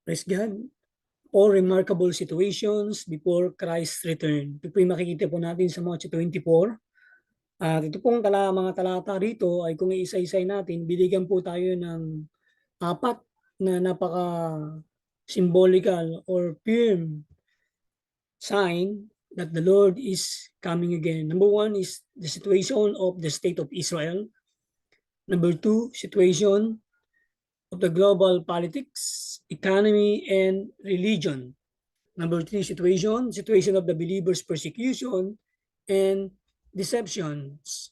Praise God. All remarkable situations before Christ's return. Ito po yung makikita po natin sa Matthew 24. At ito pong mga talata rito ay kung iisa-isay natin, binigyan po tayo ng apat na napaka symbolical or firm sign that the Lord is coming again. Number one is the situation of the state of Israel. Number two, situation of the global politics, economy, and religion. Number three, situation of the believer's persecution and deceptions.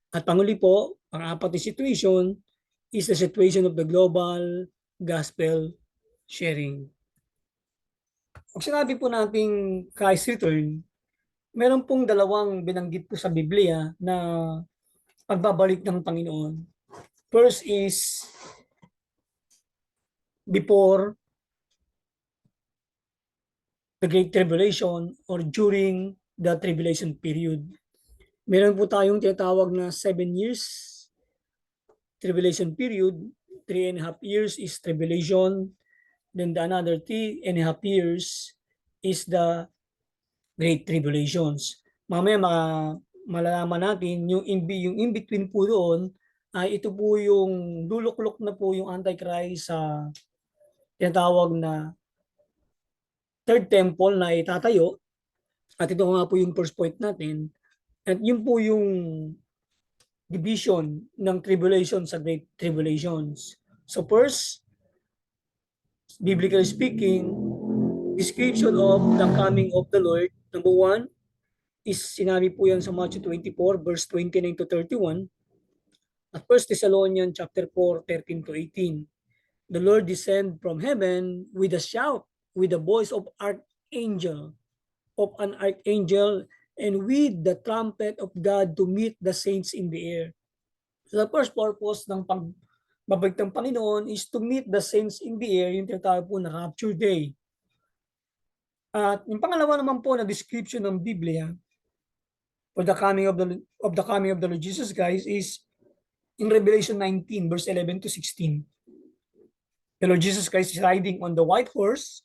At panguli po, pang-apat na situation is the situation of the global gospel sharing. Pag sinabi po nating Christ return, meron pong dalawang binanggit po sa Biblia na pagbabalik ng Panginoon. First is before the Great Tribulation or during the tribulation period. Meron po tayong tinatawag na 7 years tribulation period. 3.5 years is tribulation. Then the another 3.5 years is the Great Tribulations. Mamaya malalaman natin yung in-between po doon ay ito po yung luluklok na po yung Antichrist sa tinatawag na third temple na itatayo. At ito nga po yung first point natin. At yun po yung division ng tribulation sa Great Tribulations. So first, biblically speaking, description of the coming of the Lord. Number one is sinabi po yan sa Matthew 24 verse 29 to 31. At 1 Thessalonians chapter 4, 13 to 18. The Lord descend from heaven with a shout, with the voice of an archangel, and with the trumpet of God to meet the saints in the air. So the first purpose ng pagbabalik ng Panginoon is to meet the saints in the air, yung tinatawag po na Rapture Day. At yung pangalawa naman po na description ng Biblia for the coming of the Lord Jesus Christ is in Revelation 19 verse 11 to 16. The Lord Jesus Christ is riding on the white horse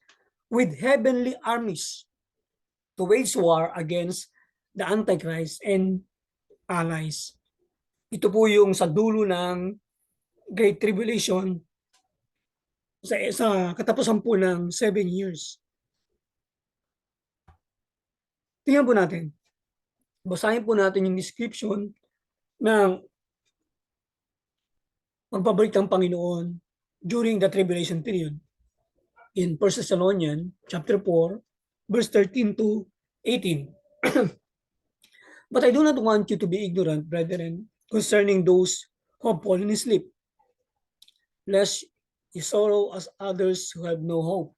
with heavenly armies to wage war against the Antichrist and allies. Ito po yung sa dulo ng Great Tribulation sa katapusan po ng 7 years. Tingnan po natin. Basahin po natin yung description ng pagbabalik ng Panginoon during the tribulation period. In 1 Thessalonians chapter 4, verse 13 to 18. But I do not want you to be ignorant, brethren, concerning those who have fallen asleep, lest you sorrow as others who have no hope.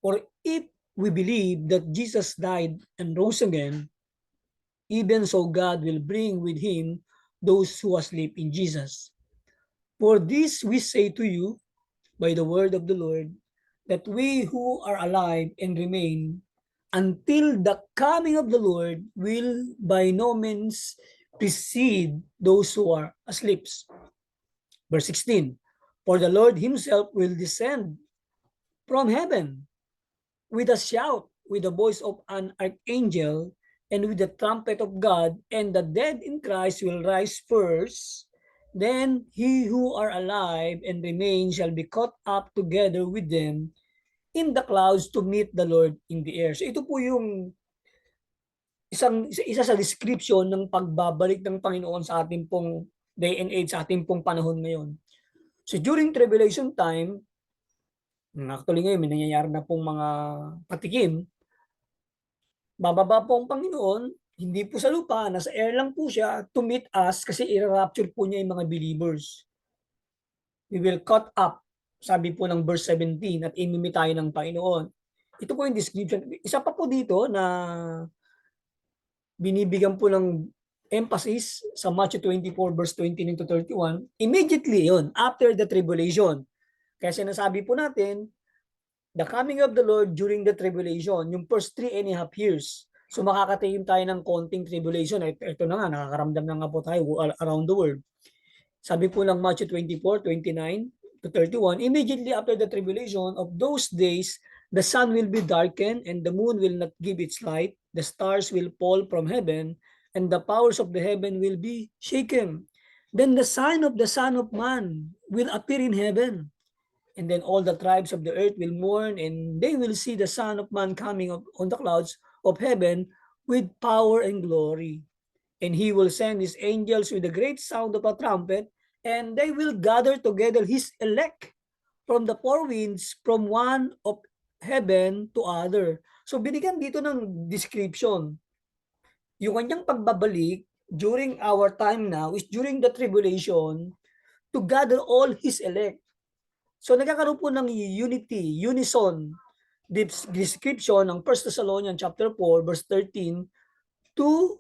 For if we believe that Jesus died and rose again, even so God will bring with him those who are asleep in Jesus. For this we say to you by the word of the Lord, that we who are alive and remain until the coming of the Lord will by no means precede those who are asleep. Verse 16, for the Lord himself will descend from heaven with a shout, with the voice of an archangel, and with the trumpet of God, and the dead in Christ will rise first. Then he who are alive and remain shall be caught up together with them in the clouds to meet the Lord in the air. So ito po yung isa sa description ng pagbabalik ng Panginoon sa ating pong day and age, sa ating pong panahon ngayon. So during tribulation time, actually ngayon may nangyayari na pong mga patikim, bababa po ang Panginoon, hindi po sa lupa, nasa air lang po siya to meet us kasi i-rapture po niya yung mga believers. We will caught up, sabi po ng verse 17, at imimi tayo ng Panginoon. Ito po yung description. Isa pa po dito na binibigyan po ng emphasis sa Matthew 24 verse 29 to 31, immediately yon after the tribulation. Kaya sinasabi po natin, the coming of the Lord during the tribulation, yung first 3.5 years. So makakatayim tayo ng konting tribulation. Ito na nga, nakakaramdam na nga po tayo around the world. Sabi po ng Matthew 24:29, to 31, immediately after the tribulation of those days, the sun will be darkened and the moon will not give its light. The stars will fall from heaven and the powers of the heaven will be shaken. Then the sign of the Son of Man will appear in heaven. And then all the tribes of the earth will mourn and they will see the Son of Man coming on the clouds of heaven with power and glory. And he will send his angels with a great sound of a trumpet, and they will gather together his elect from the four winds, from one of heaven to other. So binigyan dito ng description. Yung kanyang pagbabalik during our time now is during the tribulation to gather all his elect. So nagkakaroon po ng unity, unison description ng 1 Thessalonians chapter 4 verse 13 to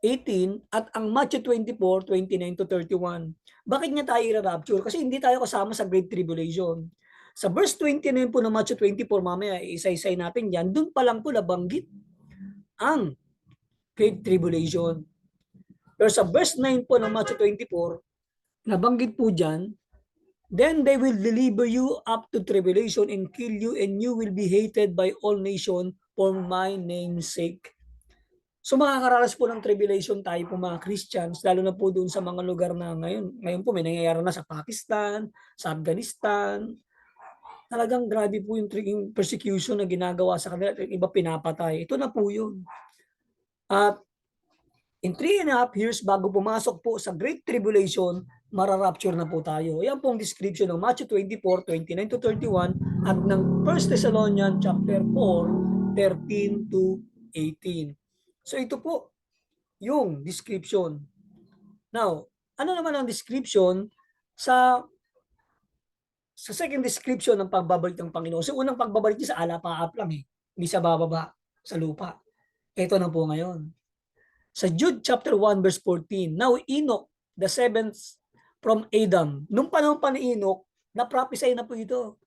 18 at ang Matthew 24, 29 to 31. Bakit niya tayo i-rapture? Kasi hindi tayo kasama sa Great Tribulation. Sa verse 29 po ng Matthew 24, mamaya isa-isay natin yan, doon pa lang po nabanggit ang Great Tribulation. Pero sa verse 9 po ng Matthew 24, nabanggit po dyan, then they will deliver you up to tribulation and kill you, and you will be hated by all nations for my name's sake. So makakaranas po ng tribulation tayo po mga Christians, lalo na po doon sa mga lugar na ngayon po may nangyayari na sa Pakistan, sa Afghanistan. Talagang grabe po yung persecution na ginagawa sa kanila, iba pinapatay. Ito na po yun. At in 3.5 years bago pumasok po sa Great Tribulation, mararapture na po tayo. Yan pong description ng Matthew 24, 29 to 31 at ng 1 Thessalonians chapter 4, 13 to 18. So ito po yung description. Now, ano naman ang description sa second description ng pagbabalik ng Panginoon? So unang pagbabalik niya sa alapaap lang hindi sa bababa, sa lupa. Ito na po ngayon. Sa Jude chapter 1 verse 14, now Enoch, the seventh from Adam. Nung panahon pa ni Enoch, na-prophesy na po ito.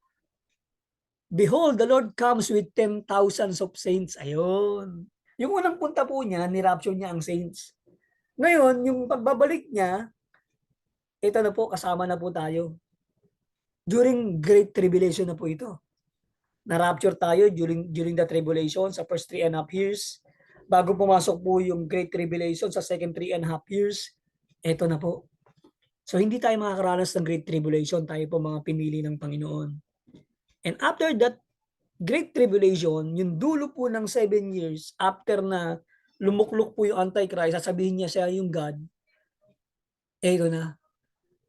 Behold, the Lord comes with 10,000 of saints. Ayun. Yung unang punta po niya, ni-rapture niya ang saints. Ngayon, yung pagbabalik niya, ito na po, kasama na po tayo. During Great Tribulation na po ito. Na-rapture tayo during the tribulation sa first 3.5 years. Bago pumasok po yung Great Tribulation sa second 3.5 years, ito na po. So hindi tayo makakaranas ng Great Tribulation, tayo po mga pinili ng Panginoon. And after that Great Tribulation, yung dulo po ng 7 years, after na lumuklok po yung Antichrist, sasabihin niya siya yung God, ito na.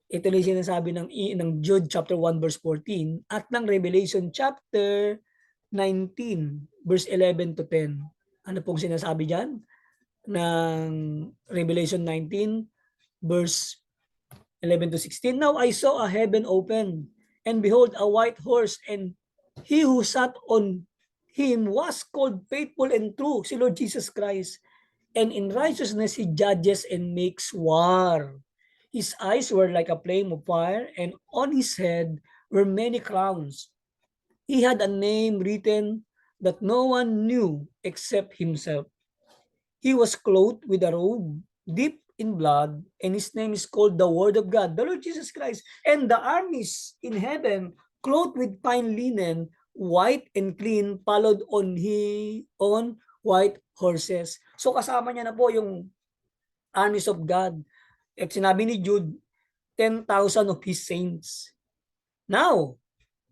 Ito na yung sinasabi ng Jude chapter 1 verse 14 at ng Revelation chapter 19 verse 11 to 10. Ano pong sinasabi dyan? Ng Revelation 19 verse 11 to 16. Now I saw a heaven open, and behold a white horse, and he who sat on him was called faithful and true, si Lord Jesus Christ. And in righteousness he judges and makes war. His eyes were like a flame of fire, and on his head were many crowns. He had a name written that no one knew except himself. He was clothed with a robe deep in blood, and his name is called the Word of God, the Lord Jesus Christ. And the armies in heaven, clothed with fine linen, white and clean, followed on white horses. So kasama niya na po yung armies of God. At sinabi ni Jude, 10,000 of his saints. Now,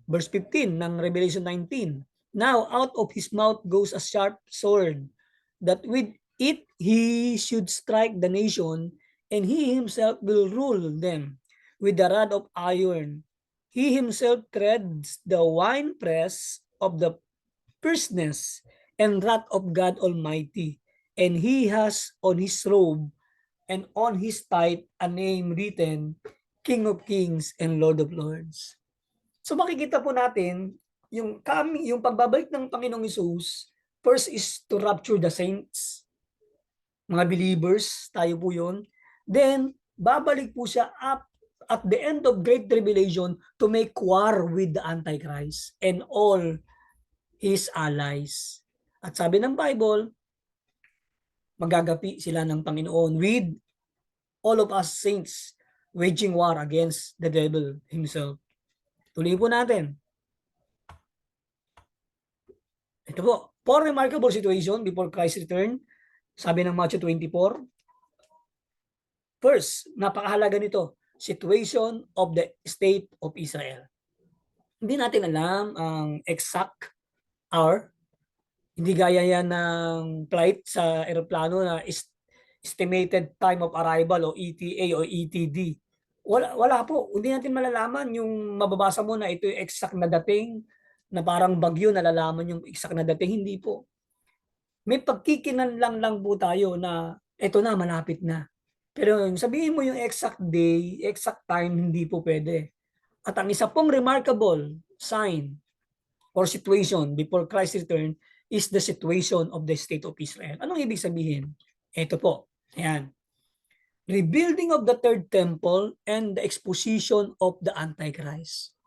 verse 15 ng Revelation 19. Now, out of his mouth goes a sharp sword, that with it he should strike the nation, and he himself will rule them with the rod of iron. He himself treads the winepress of the fierceness and wrath of God Almighty. And he has on his robe and on his thigh a name written, King of Kings and Lord of Lords. So makikita po natin yung pagbabalik ng Panginoong Hesus, first is to rapture the saints. Mga believers, tayo po yun. Then, babalik po siya up at the end of Great Tribulation to make war with the Antichrist and all his allies. At sabi ng Bible, magagapi sila ng Panginoon with all of us saints waging war against the devil himself. Tuloy po natin. Ito po. For remarkable situation before Christ's return, sabi ng Matthew 24. First, napakahalaga nito, situation of the state of Israel. Hindi natin alam ang exact hour. Hindi gaya yan ng flight sa eroplano na estimated time of arrival o ETA o ETD. Wala po. Hindi natin malalaman yung mababasa mo na ito yung exact na dating na parang bagyo, nalalaman yung exact na dating. Hindi po. May pagkikinanlang lang po tayo na ito na, malapit na. Pero sabihin mo yung exact day, exact time, hindi po pwede. At ang isa pong remarkable sign or situation before Christ's return is the situation of the state of Israel. Anong ibig sabihin? Ito po. Ayan. Rebuilding of the third temple and the exposition of the Antichrist.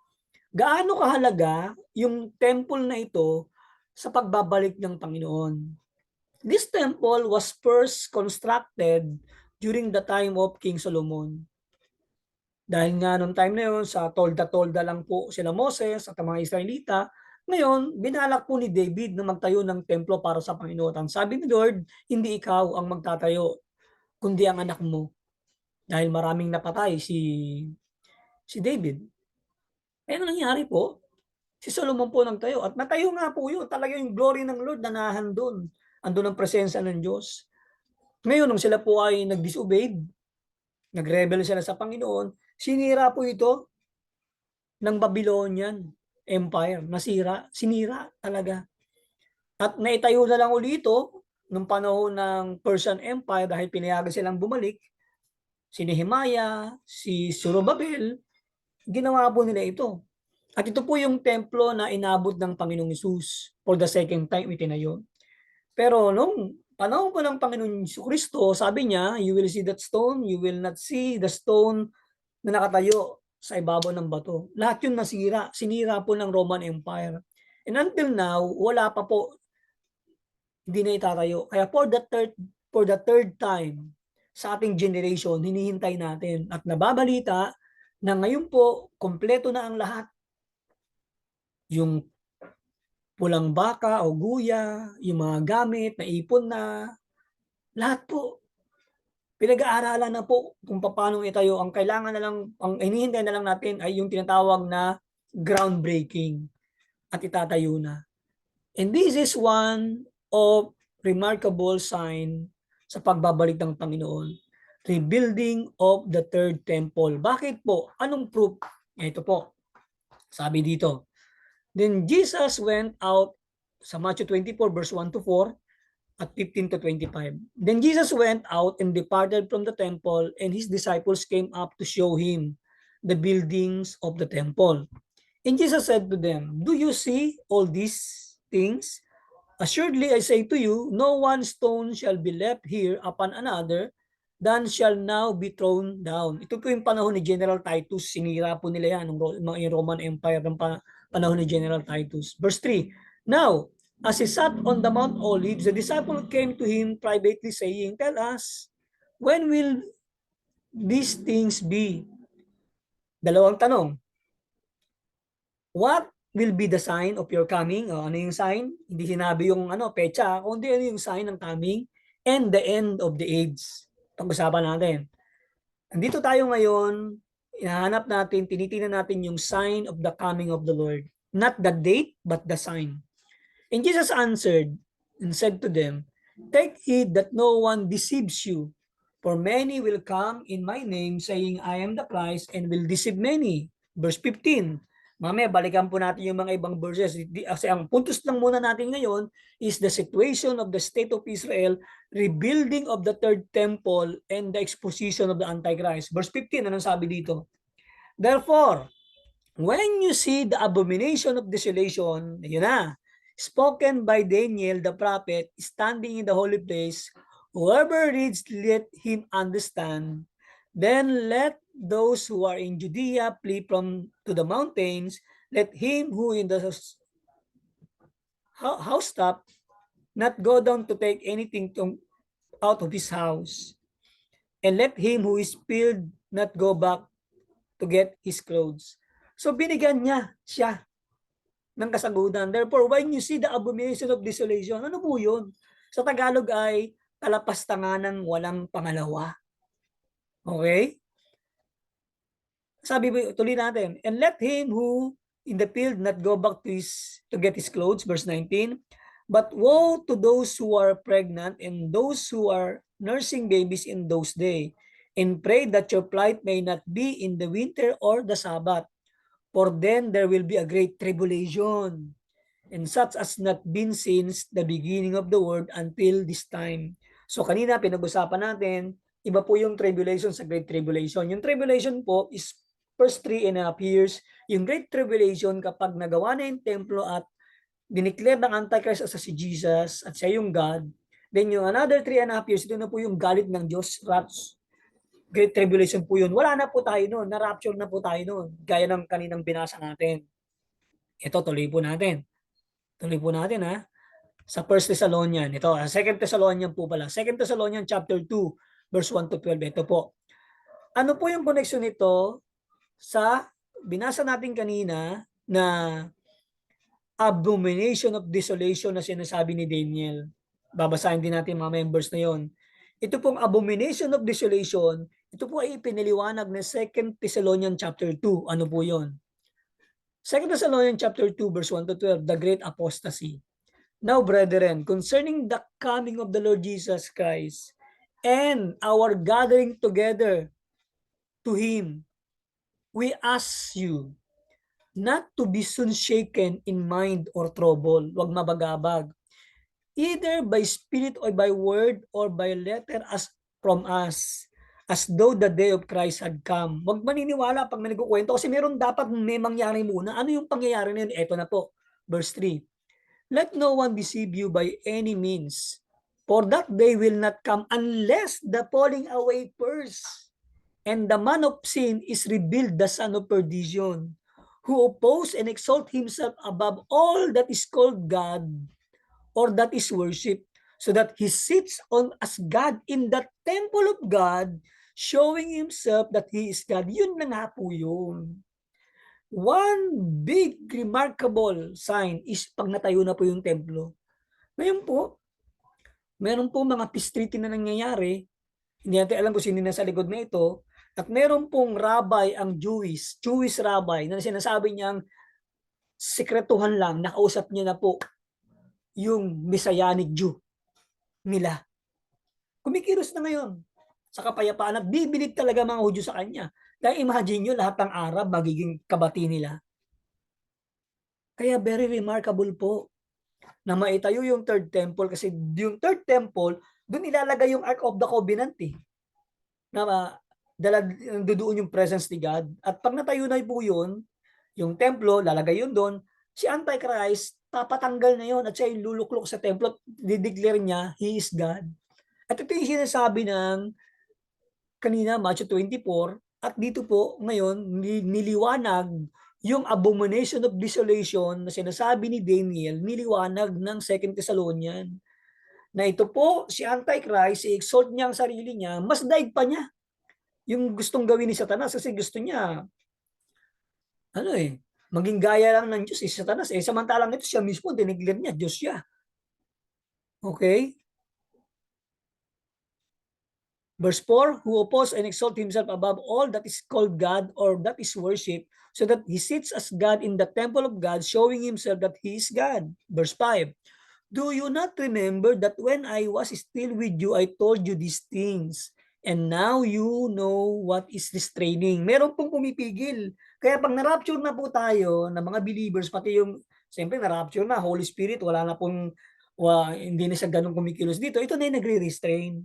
Gaano kahalaga yung temple na ito sa pagbabalik ng Panginoon? This temple was first constructed during the time of King Solomon. Dahil nga noong time na yun, sa tolda-tolda lang po sila Moses at ang mga Israelita, ngayon, binalak po ni David na magtayo ng templo para sa Panginoon. Ang sabi ni Lord, hindi ikaw ang magtatayo, kundi ang anak mo. Dahil maraming napatay si David. Kaya nangyari po, si Solomon po nagtayo. At natayo nga po yun. Talaga yung glory ng Lord na nahandun. Andun ang presensya ng Diyos. Ngayon, nung sila po ay nag-disobeyed, nag-rebel sila sa Panginoon, sinira po ito ng Babylonian Empire. Sinira talaga. At naitayo na lang ulit ito nung panahon ng Persian Empire dahil pinayagan silang bumalik. Si Nehemiah, si Zorobabel, ginawa po nila ito. At ito po yung templo na inabot ng Panginoong Hesus for the second time itinayo. Pero nung panahon po ng Panginoon Kristo, sabi niya, you will see that stone, you will not see the stone na nakatayo sa ibabaw ng bato. Lahat yun nasira. Sinira po ng Roman Empire. And until now, wala pa po, hindi na itatayo. Kaya for the third time sa ating generation, hinihintay natin at nababalita na ngayon po, kompleto na ang lahat. Yung pulang baka o guya, yung mga gamit na ipon na, lahat po. Pinag-aaralan na po kung paano itayo. Ang kailangan na lang, ang hinihintay na lang natin ay yung tinatawag na groundbreaking at itatayo na. And this is one of remarkable sign sa pagbabalik ng Panginoon. Rebuilding of the third temple. Bakit po? Anong proof? Ito po. Sabi dito. Then Jesus went out sa Matthew 24 verse 1 to 4 at 15 to 25. Then Jesus went out and departed from the temple, and his disciples came up to show him the buildings of the temple. And Jesus said to them, do you see all these things? Assuredly I say to you, no one stone shall be left here upon another, than shall now be thrown down. Ito po yung panahon ni General Titus. Sinira po nila yan, yung Roman Empire ng panahon ni General Titus. Verse 3, now, as he sat on the Mount Olives, the disciple came to him privately saying, tell us, when will these things be? Dalawang tanong. What will be the sign of your coming? O, ano yung sign? Hindi sinabi yung pecha, kundi ano yung sign ng coming and the end of the age. Pag-usapan natin. Andito tayo ngayon, hinahanap natin, tinitingnan natin yung sign of the coming of the Lord. Not the date, but the sign. And Jesus answered and said to them, take heed that no one deceives you, for many will come in my name saying, I am the Christ, and will deceive many. Verse 15. Mamaya, balikan po natin yung mga ibang verses. Kasi ang puntos lang muna natin ngayon is the situation of the state of Israel, rebuilding of the third temple, and the exposition of the Antichrist. Verse 15, anong sabi dito? Therefore, when you see the abomination of desolation, yun na, spoken by Daniel the prophet, standing in the holy place, whoever reads, let him understand. Then let those who are in Judea flee to the mountains. Let him who in the housetop not go down to take anything out of his house. And let him who is filled not go back to get his clothes. So binigyan niya siya ng kasagutan. Therefore, when you see the abomination of desolation, ano po yun? Sa Tagalog ay kalapastangan ng walang pangalawa. Okay? Sabi, tuloy natin, and let him who in the field not go back to get his clothes, verse 19. But woe to those who are pregnant and those who are nursing babies in those days, and pray that your plight may not be in the winter or the Sabbath, for then there will be a great tribulation, and such as not been since the beginning of the world until this time. So kanina pinag-usapan natin, iba po yung tribulation sa Great Tribulation. Yung tribulation po is first 3.5 years. Yung Great Tribulation kapag nagawa na yung templo at dineclare ng Antichrist as si Jesus at siya yung God. Then yung another 3.5 years, ito na po yung galit ng Diyos, wrath. Great Tribulation po yun. Wala na po tayo noon. Na-rapture na po tayo noon. Gaya ng kaninang binasa natin. Ito, tuloy po natin. Tuloy po natin ha. Sa 1 Thessalonians, ito, 2 Thessalonians po pala. 2 Thessalonians chapter 2, verse 1 to 12. Ito po. Ano po yung connection nito sa binasa natin kanina na abomination of desolation na sinasabi ni Daniel? Babasahin din natin mga members na yon. Ito pong abomination of desolation, ito po ay piniliwanag ng 2 Thessalonians chapter 2. Ano po yon? 2 Thessalonians chapter 2, verse 1 to 12, the great apostasy. Now, brethren, concerning the coming of the Lord Jesus Christ and our gathering together to Him, we ask you not to be soon shaken in mind or trouble. Huwag mabagabag. Either by spirit or by word or by letter as from us, as though the day of Christ had come. Huwag maniniwala pag may nagkukwento kasi meron dapat may mangyari muna. Ano yung pangyayari na yun? Ito na po. Verse 3. Let no one deceive you by any means, for that day will not come unless the falling away first, and the man of sin is revealed, the son of perdition, who oppose and exalt himself above all that is called God or that is worshipped, so that he sits on as God in the temple of God, showing himself that he is God. Yun na nga po yun. One big remarkable sign is pag natayo na po yung templo. Ngayon po, meron po mga pistriti na nangyayari. Hindi natin alam kung sino nasa likod na ito. At meron pong rabbi ang Jewish rabbi na sinasabi niyang sekretuhan lang, nakausap niya na po yung Messianic Jew nila. Kumikilos na ngayon sa kapayapaan at bibilib talaga mga Hudyo sa kanya. Dahil imagine nyo, lahat ng Arab magiging kabati nila. Kaya very remarkable po na maitayo yung third temple kasi yung third temple, doon ilalagay yung Ark of the Covenant na doon yung presence ni God. At pag natayo na po yun, yung templo, lalagay yun doon, si Antichrist, papatanggal na yun at siya yung luluklok sa templo at dideclare niya, He is God. At ito yung sinasabi ng kanina, Matthew 24, at dito po ngayon niliwanag yung abomination of desolation na sinasabi ni Daniel, niliwanag ng 2 Thessalonians. Na ito po, si Antichrist, i-exalt niya ang sarili niya, mas daig pa niya yung gustong gawin ni Satanas kasi gusto niya, maging gaya lang ng Diyos, si Satanas. Samantalang ito siya mismo, diniglir niya, Diyos siya. Okay? Verse 4, who oppose and exalt himself above all that is called God or that is worship, so that he sits as God in the temple of God, showing himself that he is God. Verse 5, do you not remember that when I was still with you, I told you these things, and now you know what is restraining. Meron pong pumipigil. Kaya pag na-rapture na po tayo ng mga believers, pati yung, siyempre na-rapture na, Holy Spirit, wala na pong, hindi na siya ganun kumikilos dito. Ito na yung nagre-restrain.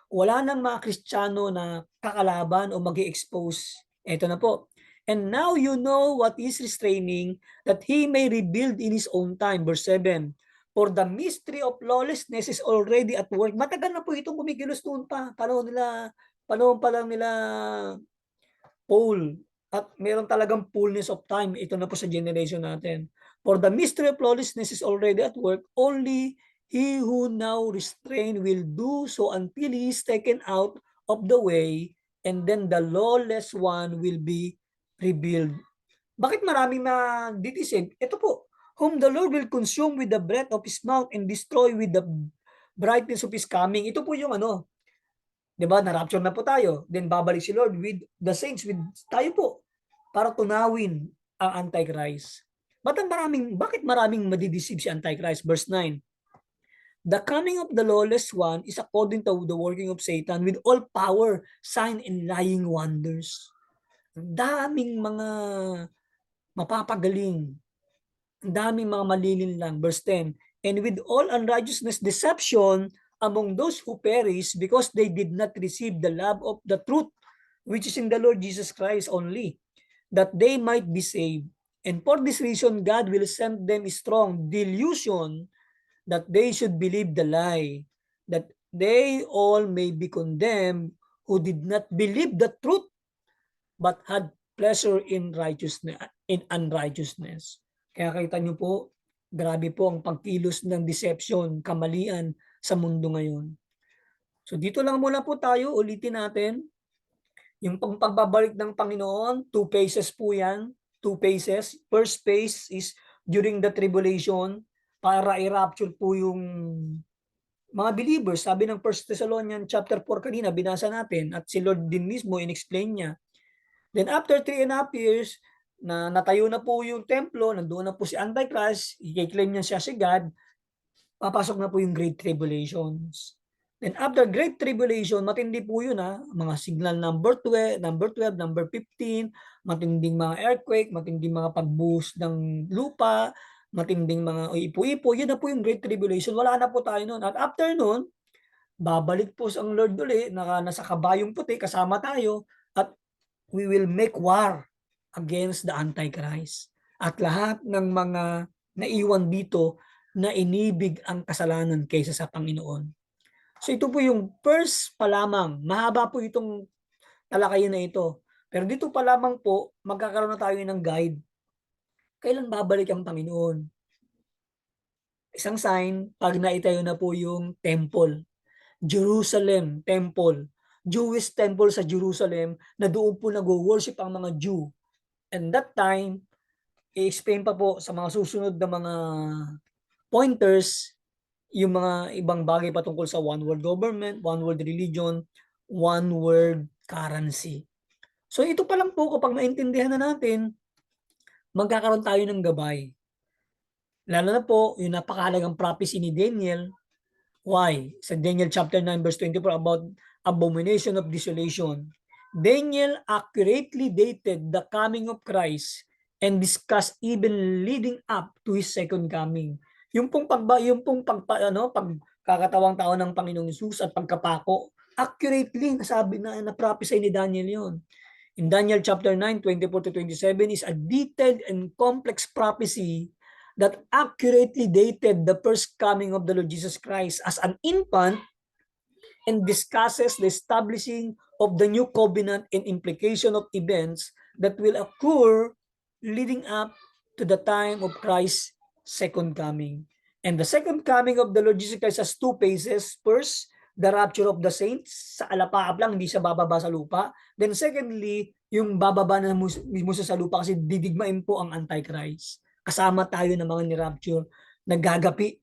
Wala nang mga Kristiyano na kakalaban o mag-i-expose. Ito na po. And now you know what is restraining, that he may rebuild in his own time. Verse 7. For the mystery of lawlessness is already at work. Matagal na po itong kumikilos noon pa. Panahon pa lang nila Paul. At meron talagang fullness of time. Ito na po sa generation natin. For the mystery of lawlessness is already at work. Only he who now restrained will do so until he is taken out of the way, and then the lawless one will be revealed. Bakit maraming na dideceive? Ito po, whom the Lord will consume with the breath of His mouth and destroy with the brightness of His coming. Ito po yung ano, di ba, na-rapture na po tayo. Then babalik si Lord with the saints, with tayo po, para tunawin ang Antichrist. Bakit maraming madideceive si Antichrist? Verse 9. The coming of the lawless one is according to the working of Satan with all power, sign, and lying wonders. Daming mga mapapagaling. Daming mga malilinlang. Verse 10. And with all unrighteousness, deception among those who perish because they did not receive the love of the truth, which is in the Lord Jesus Christ only, that they might be saved. And for this reason, God will send them strong delusion that they should believe the lie, that they all may be condemned who did not believe the truth, but had pleasure in righteousness, in unrighteousness. Kaya kita nyo po, grabe po ang pagkilos ng deception, kamalian sa mundo ngayon. So dito lang muna po tayo, ulitin natin. Yung pagbabalik ng Panginoon, 2 phases po yan. 2 phases. First phase is during the tribulation, para i-rapture po yung mga believers. Sabi ng 1 Thessalonians chapter 4 kanina, binasa natin, at si Lord din mismo in-explain niya. Then after 3.5 years, na natayo na po yung templo, nandoon na po si Antichrist, i-claim niya siya si God, papasok na po yung Great Tribulations. Then after Great Tribulation, matindi po yun mga signal number 12, number 15, matinding mga earthquake, matinding mga pagbuhos ng lupa, matinding mga ipo-ipo, yun na po yung Great Tribulation. Wala na po tayo noon. At after noon, babalik po ang Lord uli, nasa kabayong puti, kasama tayo, at we will make war against the Antichrist. At lahat ng mga naiwan dito na inibig ang kasalanan kaysa sa Panginoon. So ito po yung first pa lamang. Mahaba po itong talakayan na ito. Pero dito pa lamang po, magkakaroon na tayo ng guide. Kailan babalik ang Panginoon? Isang sign, pag naitayo na po yung temple. Jerusalem temple. Jewish temple sa Jerusalem na doon po nag-worship ang mga Jew. And that time, i-explain pa po sa mga susunod na mga pointers yung mga ibang bagay patungkol sa one world government, one world religion, one world currency. So ito pa lang po, kapag maintindihan na natin, magkakaroon tayo ng gabay. Lalo na po, yung napakahalagang prophecy ni Daniel. Why? Sa Daniel chapter 9 verse 24 about abomination of desolation. Daniel accurately dated the coming of Christ and discussed even leading up to his second coming. Yung pong pagkakatawang tao ng Panginoong Hesus at pagkapako, accurately nasabi na prophesy ni Daniel yon. In Daniel chapter 9, 24 to 27 is a detailed and complex prophecy that accurately dated the first coming of the Lord Jesus Christ as an infant and discusses the establishing of the new covenant and implication of events that will occur leading up to the time of Christ's second coming. And the second coming of the Lord Jesus Christ has 2 phases. First, the rapture of the saints, sa alapaap lang, hindi siya bababa sa lupa. Then secondly, yung bababa na mismo sa lupa kasi didigmain po ang Antichrist. Kasama tayo ng mga ni-rapture na gagapi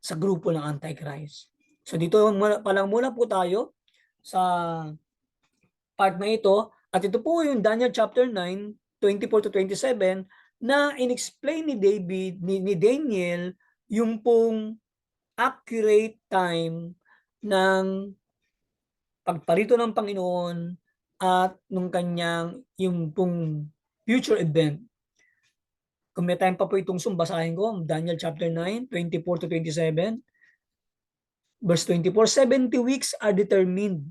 sa grupo ng Antichrist. So dito palang muna po tayo sa part na ito. At ito po yung Daniel chapter 9, 24 to 27 na in-explain ni David, ni Daniel, yung pong accurate time ng pagparito ng Panginoon at nung kanyang yung pong future event. Kung may time pa po itong basahin ko, Daniel chapter 9, 24 to 27. Verse 24, 70 weeks are determined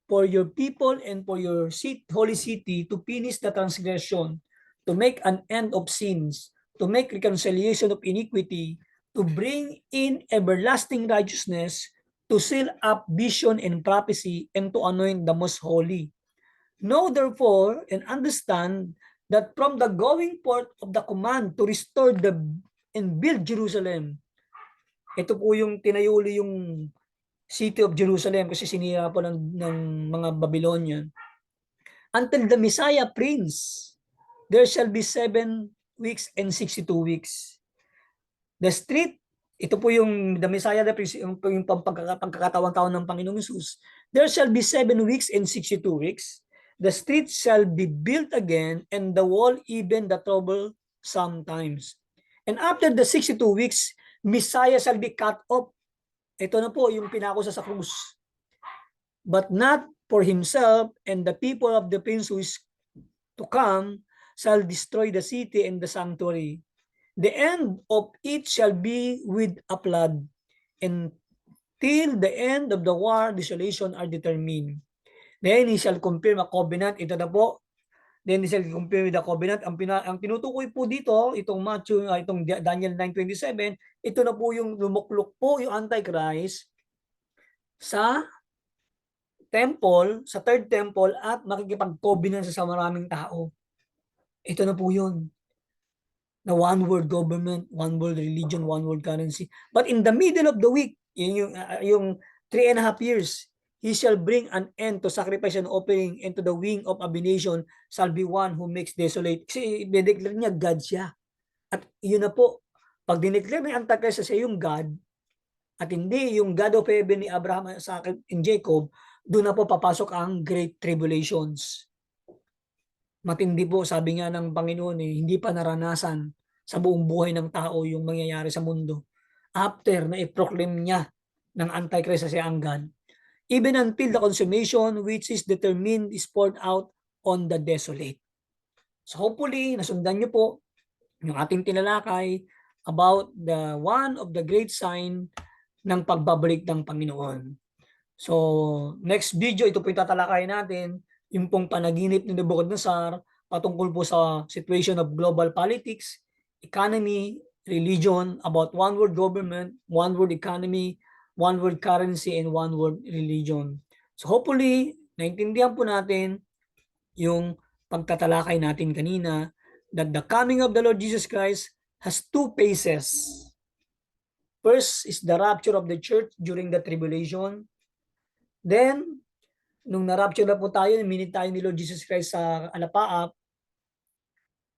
for your people and for your holy city to finish the transgression, to make an end of sins, to make reconciliation of iniquity, to bring in everlasting righteousness, to seal up vision and prophecy, and to anoint the most holy. Know therefore and understand that from the going forth of the command to restore and build Jerusalem, ito po yung tinayuli yung city of Jerusalem kasi sinira po ng mga Babylonian. Until the Messiah Prince there shall be 7 weeks and 62 weeks. The street, ito po yung the Messiah, yung pagkakataon-taon ng Panginoong Hesus. There shall be 7 weeks and 62 weeks. The street shall be built again, and the wall even the trouble sometimes. And after the 62 weeks, Messiah shall be cut off. Ito na po yung pinako sa krus. But not for himself, and the people of the prince who is to come shall destroy the city and the sanctuary. The end of it shall be with a flood, and till the end of the war, desolation are determined. Then he shall confirm a covenant. Ito na po. Then he shall confirm with the covenant. Ang tinutukoy po dito, itong itong Daniel 9:27, ito na po yung lumuklok po yung Antichrist sa temple, sa third temple, at makikipag-covenant sa maraming tao. Ito na po yun. Na one world government, one world religion, one world currency. But in the middle of the week, yung 3.5 years, he shall bring an end to sacrifice and offering, and to the wing of abomination shall be one who makes desolate. Kasi dineclare niya God siya. At yun na po, pag dineclare ni Antichrist siya yung God, at hindi yung God of heaven ni Abraham, Isaac, and Jacob, doon na po papasok ang Great Tribulations. Matindi po, sabi nga ng Panginoon, hindi pa naranasan sa buong buhay ng tao yung mangyayari sa mundo after na i-proclaim niya ng Antichrist sa ang God, even until the consummation which is determined is poured out on the desolate. So hopefully, nasundan niyo po yung ating tinalakay about the one of the great sign ng pagbabalik ng Panginoon. So, next video, ito po yung tatalakayin natin, yung pong panaginip ni Nebuchadnezzar patungkol po sa situation of global politics, economy, religion, about one world government, one world economy, one world currency, and one world religion. So hopefully, naintindihan po natin yung pagtatalakay natin kanina that the coming of the Lord Jesus Christ has 2 phases. First is the rapture of the church during the tribulation. Then, nung na-rapture na po tayo, minute tayo ni Lord Jesus Christ sa alapaap,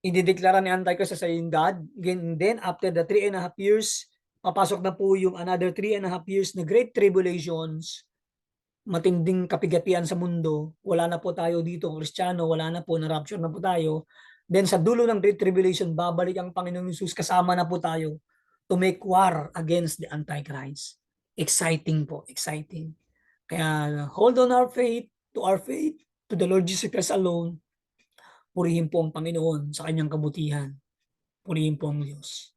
idideklara ni Antichrist sa yung God. Again, then, after the 3.5 years, papasok na po yung another 3.5 years na great tribulations, matinding kapigatian sa mundo. Wala na po tayo dito, Kristiyano, wala na po, na-rapture na po tayo. Then, sa dulo ng great tribulation, babalik ang Panginoong Hesus, kasama na po tayo to make war against the Antichrist. Exciting po, exciting. Kaya hold on our faith, to the Lord Jesus Christ alone. Purihin po ang Panginoon sa kanyang kabutihan. Purihin po ang Diyos.